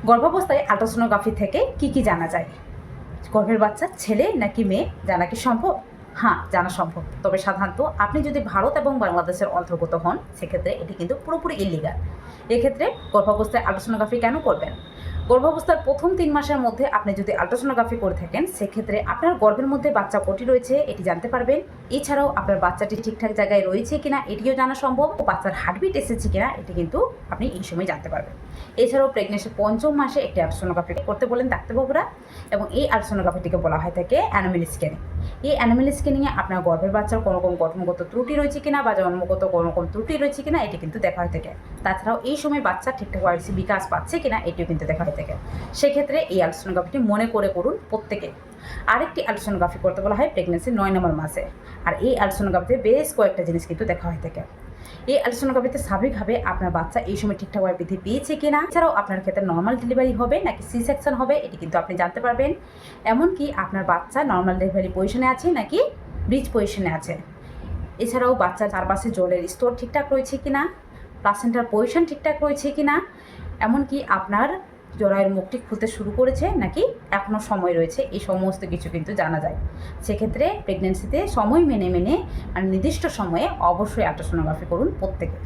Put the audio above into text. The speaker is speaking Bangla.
গর্ভাবস্থায় আল্ট্রাসোনোগ্রাফি থেকে কি জানা যায়? গর্ভের বাচ্চা ছেলে নাকি মেয়ে জানা কি সম্ভব? হ্যাঁ, জানা সম্ভব। তবে সাধারণত আপনি যদি ভারত এবং বাংলাদেশের অন্তর্গত হন, সেক্ষেত্রে এটি কিন্তু পুরোপুরি ইলিগাল। এক্ষেত্রে গর্ভাবস্থায় আল্ট্রাসোনোগ্রাফি কেন করবেন? গর্ভাবস্থার প্রথম 3 মাসের মধ্যে আপনি যদি আল্ট্রাসোনোগ্রাফি করে থাকেন, সেক্ষেত্রে আপনার গর্ভের মধ্যে বাচ্চা কটি রয়েছে এটি জানতে পারবেন। এছাড়াও আপনার বাচ্চাটি ঠিকঠাক জায়গায় রয়েছে কিনা এটিও জানা সম্ভব। ও বাচ্চার হার্টবিট এসেছে কিনা এটি কিন্তু আপনি এই সময় জানতে পারবেন। এছাড়াও প্রেগনেন্সির 5ম মাসে একটি আল্ট্রাসোনোগ্রাফি করতে বলেন ডাক্তারবাবুরা, এবং এই আল্ট্রাসোনোগ্রাফিটিকে বলা হয় থাকে অ্যানোমেলি স্ক্যানিং। এই অ্যানোমেলি স্ক্যানিংয়ে আপনার গর্ভের বাচ্চার কোনো রকম গঠনগত ত্রুটি রয়েছে কিনা বা জন্মগত কোনো রকম ত্রুটি রয়েছে কিনা এটি কিন্তু দেখা হয়ে থাকে। তাছাড়াও এই সময় বাচ্চা ঠিকঠাকভাবে বিকাশ পাচ্ছে কিনা এটিও কিন্তু দেখা হয়ে থাকে। সেক্ষেত্রে এই আল্ট্রাসোনোগ্রাফিটি মনে করে করুন প্রত্যেকে। আরেকটি আল্ট্রাসোনোগ্রাফি করতে বলা হয় প্রেগনেন্সির 9 নম্বর মাসে। আর এই আল্ট্রাসোনোগ্রাফিতে বেশ কয়েকটা জিনিস কিন্তু দেখা হয়ে থাকে। এই আল্ট্রাসোনোগ্রাফিতে স্বাভাবিকভাবে আপনার বাচ্চা এই সময় ঠিকঠাকভাবে বৃদ্ধি পেয়েছে কিনা, এছাড়াও আপনার ক্ষেত্রে নর্মাল ডেলিভারি হবে নাকি সি সেকশন হবে এটি কিন্তু আপনি জানতে পারবেন। এমনকি আপনার বাচ্চা নর্মাল ডেলিভারি পজিশনে আছে নাকি ব্রিজ পজিশনে আছে। এছাড়াও বাচ্চার চারপাশে জলের স্তর ঠিকঠাক রয়েছে কিনা, প্লাসেন্টার পজিশন ঠিকঠাক রয়েছে কিনা, এমনকি আপনার জরায়ুর মুখটি খুলতে শুরু করেছে নাকি এখনও সময় রয়েছে, এই সমস্ত কিছু কিন্তু জানা যায়। সেক্ষেত্রে প্রেগনেন্সিতে সময় মেনে আর নির্দিষ্ট সময়ে অবশ্যই আল্ট্রাসোনোগ্রাফি করুন প্রত্যেকে।